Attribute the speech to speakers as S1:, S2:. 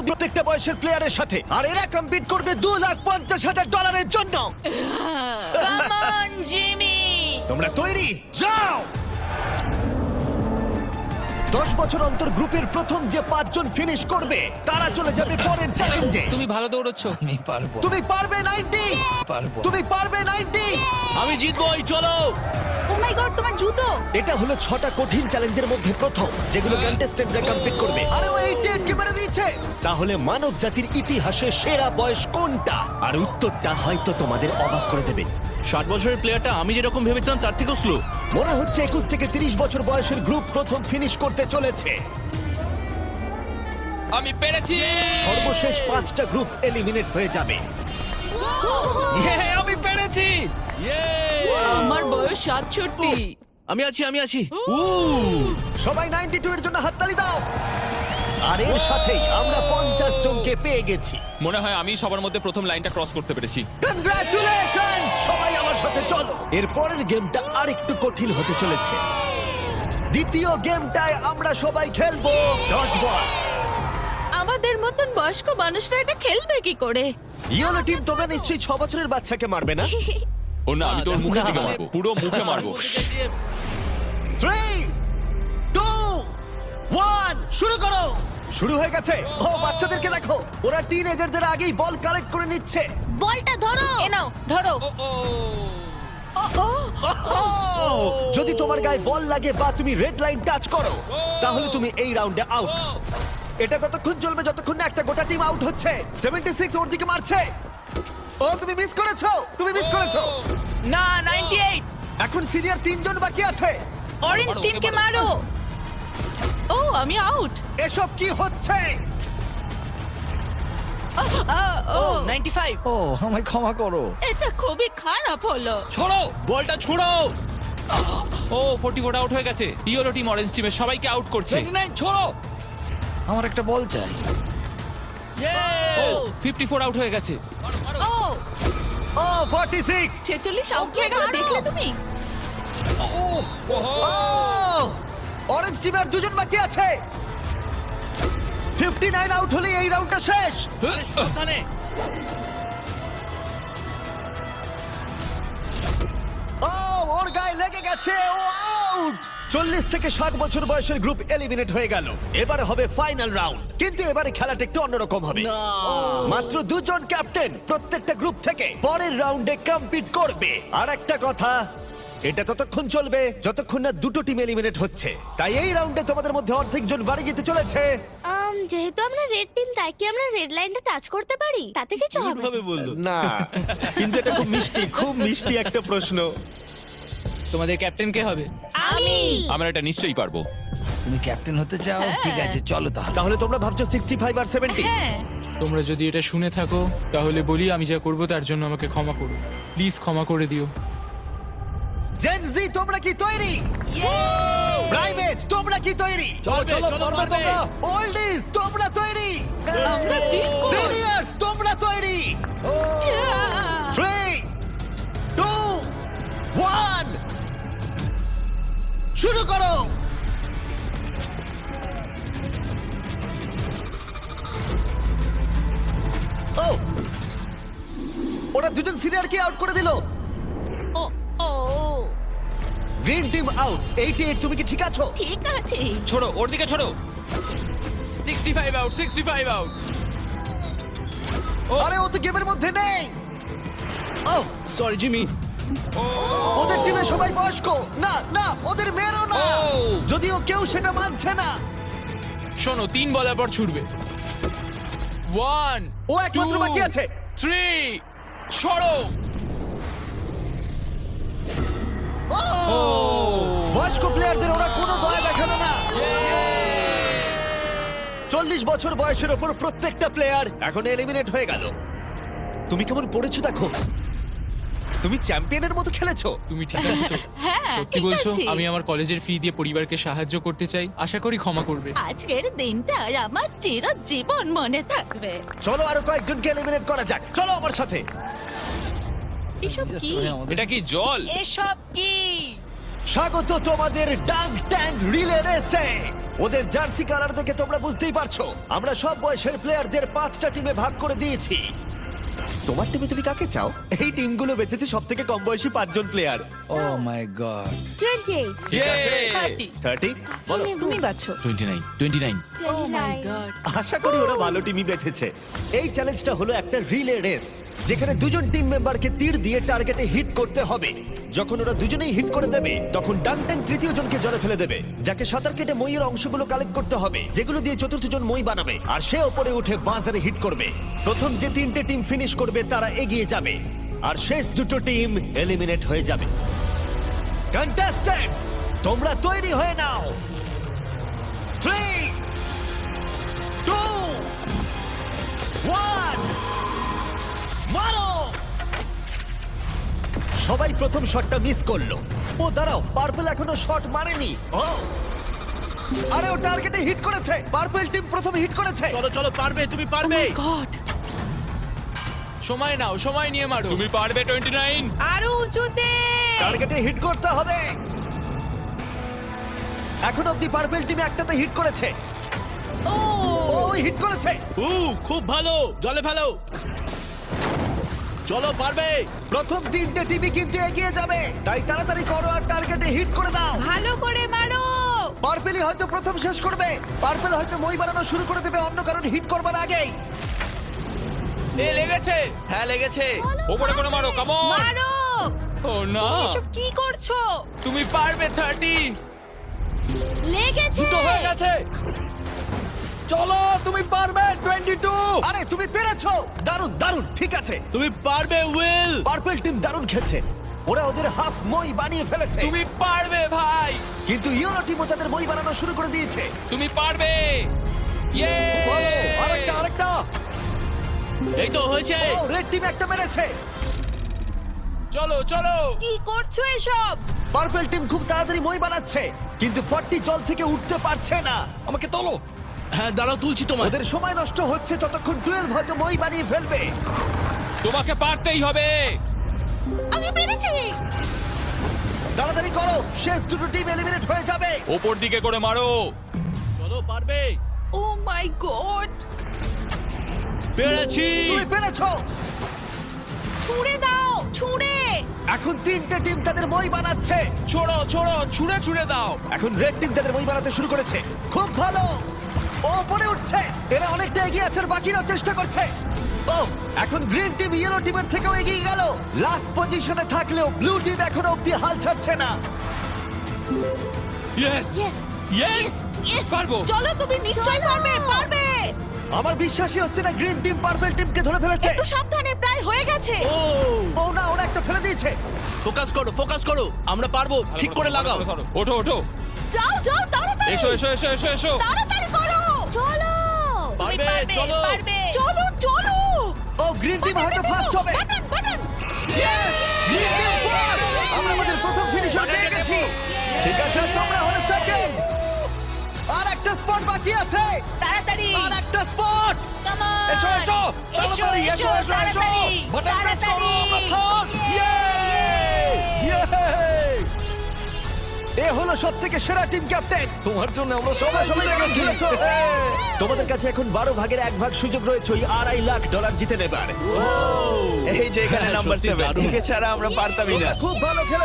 S1: প্রত্যেকটা বয়সের প্লেয়ারের সাথে, আর এরা কম্পিট করবে $2,50,000 জন্য।
S2: Come on Jimmy.
S1: তোমরা তৈরি? যাও। 10 বছর অন্তর গ্রুপের প্রথম যে 5 জন ফিনিশ করবে তারা চলে যাবে পরের চ্যালেঞ্জে।
S3: তুমি ভালো দৌড়চ্ছ।
S4: আমি পারবো।
S1: তুমি পারবে 90।
S4: পারবো।
S1: তুমি পারবে 90।
S5: আমি জিতবই, চলো।
S2: ও মাই গড, তোমার জুতো।
S1: এটা হলো 6টা কঠিন চ্যালেঞ্জের মধ্যে প্রথম, যেগুলো কন্টেস্টেন্টরা কমপ্লিট করবে। আরে ও 88 কে মেরে দিয়েছে। তাহলে মানব জাতির ইতিহাসে সেরা বয়স কোনটা? আর উত্তরটা হয়তো তোমাদের অবাক করে দেবে।
S5: 60 বছরের প্লেয়ারটা আমি যেরকম ভেবেছিলাম তার থেকেও স্লো।
S1: মনে হচ্ছে 21 থেকে 30 বছর বয়সের গ্রুপ প্রথম ফিনিশ করতে চলেছে।
S3: আমি পেরেছি।
S1: সর্বশেষ 5টা গ্রুপ এলিমিনেট হয়ে যাবে।
S4: আমি পেরেছি।
S2: আমার বয়স 67।
S5: আমি আছি।
S1: সবাই 92 এর জন্য হাততালি দাও। আর এর সাথেই আমরা 50 জনকে পেয়ে গেছি।
S3: মনে হয় আমি সবার মধ্যে প্রথম লাইনটা ক্রস করতে পেরেছি।
S1: কনগ্রাচুলেশনস! সবাই আমার সাথে চলো। এর পরের গেমটা আরেকটু কঠিন হতে চলেছে। দ্বিতীয় গেমটায় আমরা সবাই খেলবো ডজ বল।
S2: আমাদের মতন বয়স্ক মানুষরা এটা খেলবে কি করে?
S1: ইয়েলো টিম, তোমরা নিশ্চয়ই 6 বছরের বাচ্চাকে মারবে না?
S3: ও না, আমি তোর মুখের দিকে মারবো, পুরো মুখে মারবো।
S1: 3, 2, 1, শুরু করো। শুরু হয়ে গেছে। ও বাচ্চাদেরকে দেখো, ওরা টিনেজারদের আগেই বল কালেক্ট করে নিচ্ছে।
S2: বলটা ধরো। এ নাও, ধরো।
S1: ওহ! যদি তোমার গায়ে বল লাগে বা তুমি রেড লাইন টাচ করো, তাহলে তুমি এই রাউন্ডে আউট। এটা ততক্ষণ চলবে যতক্ষণ না একটা গোটা টিম আউট হচ্ছে। 76 ওর দিকে মারছে। ও তুমি মিস করেছো, তুমি মিস করেছো।
S2: না, 98।
S1: এখন সিনিয়র 3 জন বাকি আছে।
S2: অরেঞ্জ টিমকে মারো। ও, আমি আউট।
S1: এসব কি হচ্ছে?
S2: ও 95।
S4: ও আমায় ক্ষমা করো।
S2: এটা খুবই খারাপ হলো।
S3: ছোড়ো
S5: বলটা ছুড়ো।
S3: ও 44 আউট হয়ে গেছে। ইয়েলো টিম অরেঞ্জ টিমের সবাইকে আউট করছে।
S4: 29 ছোড়ো। আমার একটা বল চাই।
S3: ও 54 আউট হয়ে গেছে।
S2: ও
S1: ও 46।
S2: 46 আউট হয়ে গেল, দেখলে তুমি?
S1: ও অরেঞ্জ টিমের 2 জন বাকি আছে। 59 আউট হলে এই রাউন্ডটা শেষ।
S5: ওখানে
S1: ও ওর গায়ে লেগে গেছে, ও আউট। 40 থেকে 60 বছর বয়সের গ্রুপ এলিমিনেট হয়ে গেল। এবারে হবে ফাইনাল রাউন্ড, কিন্তু এবারে খেলাটা একটু অন্যরকম হবে। মাত্র 2 জন ক্যাপ্টেন প্রত্যেকটা গ্রুপ থেকে পরের রাউন্ডে কম্পিট করবে। আর একটা কথা, এটা ততক্ষণ চলবে যতক্ষণ না দুটো টিম এলিমিনেট হচ্ছে। তাই এই রাউন্ডে তোমাদের মধ্যে অর্ধেক জন বাড়ি যেতে চলেছে।
S6: যেহেতু আমরা রেড টিম, তাই কি আমরা রেড লাইনটা টাচ করতে পারি? তাতে কিছু হবে না।
S5: ভাবে বললো।
S1: না, কিন্তু এটা খুব মিষ্টি একটা প্রশ্ন।
S3: তোমাদের ক্যাপ্টেন কে হবে?
S6: আমি
S3: আমরা এটা নিশ্চয়ই পারবো।
S4: তুমি ক্যাপ্টেন হতে চাও? ঠিক আছে, চলো তাহলে।
S1: তাহলে তোমরা ভাবছো 65 আর 70?
S2: হ্যাঁ।
S7: তোমরা যদি এটা শুনে থাকো তাহলে বলি, আমি যা করব তার জন্য আমাকে ক্ষমা করো, প্লিজ ক্ষমা করে দিও।
S1: জেন জি, তোমরা কি তৈরি? প্রাইভেট, তোমরা কি তৈরি?
S5: চলো পারবে।
S1: ওল্ডিজ, তোমরা তৈরি?
S2: আমরা জিতবো।
S1: সিনিয়র্স, তোমরা তৈরি? 3, 2, 1, শুরু করো। ও ওরা 2 জন সিনিয়রকে আউট করে দিল। Green team out. 88, তুমি কি ঠিক আছো?
S2: ঠিক আছে।
S3: ছোড়ো, ওর দিকে ছোড়ো। 65 আউট, 65 আউট।
S1: আরে ও তো গেমের মধ্যে নেই। ও
S5: সরি জিমি।
S1: ওদের টিমে সবাই বয়স্ক। না না, ওদের মেরো না।
S3: ও।
S1: যদিও কেউ সেটা মানছে না।
S7: শোনো, 3 বলার পর ছুটবে। 1,
S1: ও একমাত্র
S7: 2,
S1: বাকি আছে।
S7: 3, ছড়ো।
S1: ও বয়স্ক প্লেয়ারদের ওরা কোনো দয়া দেখালো না। 40 বছর বয়সের ওপর প্রত্যেকটা প্লেয়ার এখন এলিমিনেট হয়ে গেল। তুমি কেমন পড়েছো দেখো। তুমি চ্যাম্পিয়নের মতো খেলেছো।
S7: তুমি ঠিক আছো তো?
S2: হ্যাঁ,
S7: সত্যি
S2: ঠিক
S7: বলছো?
S2: আছে।
S7: আমি আমার কলেজের ফি দিয়ে পরিবারকে সাহায্য করতে চাই, আশা করি ক্ষমা করবে।
S2: আজকের দিনটা আমার চিরজীবন মনে থাকবে।
S1: চলো আরো কয়েকজনকে এলিমিনেট করা যাক। চলো আমার সাথে।
S2: এসব কি?
S3: এটা কি জল?
S2: এসব কি?
S1: স্বাগত তোমাদের ডাঙ্ক ট্যাঙ্ক রিলে রেসে। ওদের জার্সি কালার দেখে তোমরা বুঝতেই পারছো আমরা সব বয়সের প্লেয়ারদের 5টা টিমে ভাগ করে দিয়েছি। তোমার টিমে তুমি কাকে চাও? এই টিমগুলো বেঁচেছে সব থেকে কম বয়সী 5জন প্লেয়ার।
S4: ও মাই গড।
S6: 28,
S1: 30 বলো।
S2: তুমি বাছো
S3: 29 29
S6: 29,
S1: আশা করি ওরা ভালো টিমই বেঁচেছে। এই চ্যালেঞ্জটা হলো একটা রিলে রেস, যেখানে দুজন টিম মেম্বারকে তীর দিয়ে টার্গেটে হিট করতে হবে। যখন ওরা দুজনেই হিট করে দেবে তখন ডাংট্যাং তৃতীয় জনকে জলে ফেলে দেবে, যাকে সাঁতার কেটে মইয়ের অংশগুলো কালেক্ট করতে হবে, যেগুলো দিয়ে চতুর্থ জন মই বানাবে, আর সে ওপরে উঠে বাজারে হিট করবে। প্রথম যে 3টে টিম ফিনিশ করবে তারা এগিয়ে যাবে, আর শেষ দুটো টিম এলিমিনেট হয়ে যাবে। কন্টেস্ট্যান্টস, তোমরা তৈরি হয়ে নাও। 3, 2, 1, মারো! সবাই প্রথম শটটা মিস করলো। ও দাঁড়াও, পার্পল এখনো শট মারেনি। ও আরে ও টার্গেটে হিট করেছে। পার্পল টিম প্রথম হিট করেছে।
S5: চলো চলো, পারবে, তুমি পারবে।
S2: গড
S7: সময় নাও, সময় নিয়ে মারো।
S3: তুমি পারবে 29।
S2: আরো উঁচুতে
S1: টার্গেটে হিট করতে হবে। এখন অব্দি পার্পল টিম একটাতে হিট করেছে।
S2: ও
S1: ও হিট করেছে।
S5: খুব ভালো, জলে ফেলো। চলো, পারবে।
S1: প্রথম 3টে টিমই কিন্তু এগিয়ে যাবে, তাই তাড়াতাড়ি করো আর টার্গেটে হিট করে দাও।
S2: ভালো করে মারো।
S1: পার্পেলই হয়তো প্রথম শেষ করবে। পার্পেল হয়তো মই বানানো শুরু করে দেবে অন্য কারণ হিট করবার আগেই।
S7: এ লেগেছে।
S5: হ্যাঁ, লেগেছে।
S3: ওপরে করে মারো, কাম অন।
S2: মারো।
S3: ও না,
S2: এসব কি করছো?
S7: তুমি পারবে 30।
S6: লেগেছে।
S4: দুটো হয়ে গেছে। চলো, তুমি পারবে 22।
S1: আরে তুমি পেরেছো, দারুণ দারুণ। ঠিক আছে,
S5: তুমি পারবে, উইল।
S1: পার্পেল টিম দারুণ খেলছে। ওরা ওদের হাফ মই বানিয়ে ফেলেছে,
S7: তুমি পারবে ভাই।
S1: কিন্তু ইয়েলো টিমও তাদের মই বানানো শুরু করে দিয়েছে।
S3: তুমি পারবে। ইয়ে!
S4: আরেকটা।
S5: এই তো হয়েছে।
S1: ও রেড টিম একটা মেরেছে।
S7: চলো চলো।
S2: কি করছো এসব?
S1: পার্পেল টিম খুব তাড়াতাড়ি মই বানাচ্ছে, কিন্তু 40 জল থেকে উঠতে পারছে না।
S4: আমাকে তোলো।
S5: হ্যাঁ, দাঁড়াও, তুলছি তোমার।
S1: ওদের সময় নষ্ট হচ্ছে, ততক্ষণ 12 হয়তো মই বানিয়ে ফেলবে।
S3: তোমাকে পারতেই হবে।
S2: আমি পেরেছি।
S1: তাড়াতাড়ি করো, শেষ দুটো টিম এলিমিনেট হয়ে যাবে।
S3: ওপর দিকে করে মারো।
S5: চলো, পারবে।
S2: ও মাই গড।
S5: পেরেছি।
S1: তুমি পেরেছো।
S2: ছুঁড়ে দাও, ছুঁড়ে।
S1: এখন 3টে টিম তাদের মই বানাচ্ছে।
S7: ছোড়ো ছোড়ো, ছুঁড়ে ছুঁড়ে দাও।
S1: এখন রেড টিম তাদের মই বানাতে শুরু করেছে। খুব ভালো, ও পরে উঠছে। এরা অনেকটা এগিয়ে আছে, আর বাকিরাও চেষ্টা করছে। ও এখন গ্রিন টিম ইয়েলো টিমের থেকেও এগিয়ে গেল। লাস্ট পজিশনে থাকলেও ব্লু টিম এখনো অব্দি হাল ছাড়ছে না।
S3: Yes
S6: yes,
S3: yes,
S6: yes.
S3: পারবো।
S2: চলো, তুমি নিশ্চয়ই পারবে, পারবে।
S1: আমার বিশ্বাসই হচ্ছে না গ্রিন টিম পার্পল টিমকে ধরে ফেলেছে।
S2: একটু সাবধানে, প্রায় হয়ে গেছে।
S5: ও,
S1: ও না, ওরা একটা ফেলে দিয়েছে।
S5: ফোকাস করো, ফোকাস করো। আমরা পারবো, ঠিক করে লাগাও।
S3: ওঠো ওঠো।
S2: যাও যাও, তাড়াতাড়ি।
S3: এসো এসো এসো এসো এসো।
S2: তাড়াতাড়ি করো।
S6: চলো।
S2: তুমি
S5: পারবে, চলো।
S2: পারবে। চলো চলো।
S1: ও গ্রিন টিম হয়তো ফার্স্ট হবে।
S2: Button button.
S1: Yes! Green team first! আমরা আমাদের প্রথম ফিনিশার পেয়ে গেছি। ঠিক আছে, আর তোমরা হলে সেকেন্ড। আর একটা স্পট বাকি আছে।
S2: তাড়াতাড়ি।
S1: আর একটা স্পট।
S2: Come on!
S4: এসো, এসো।
S2: এসো,
S4: তাড়াতাড়ি,
S2: এসো,
S4: এসো, এসো, এসো।
S2: তাড়াতাড়ি।
S4: বাটন প্রেস করো,
S2: তাড়াতাড়ি।
S4: মাখন।
S1: এ হলো সবথেকে সেরা টিম ক্যাপ্টেন।
S4: তোমার জন্য আমরা
S1: তোমরা সবাই কেমন খেলেছো?
S4: হ্যাঁ।
S1: তোমাদের কাছে এখন 12 ভাগের 1 ভাগ সুযোগ রয়েছে ওই $2.5 লাখ জিতে নেবার।
S5: এই যে এখানে নাম্বার 7 একে ছাড়া আমরা পারতামই না।
S1: তোমরা খুব ভালো খেলে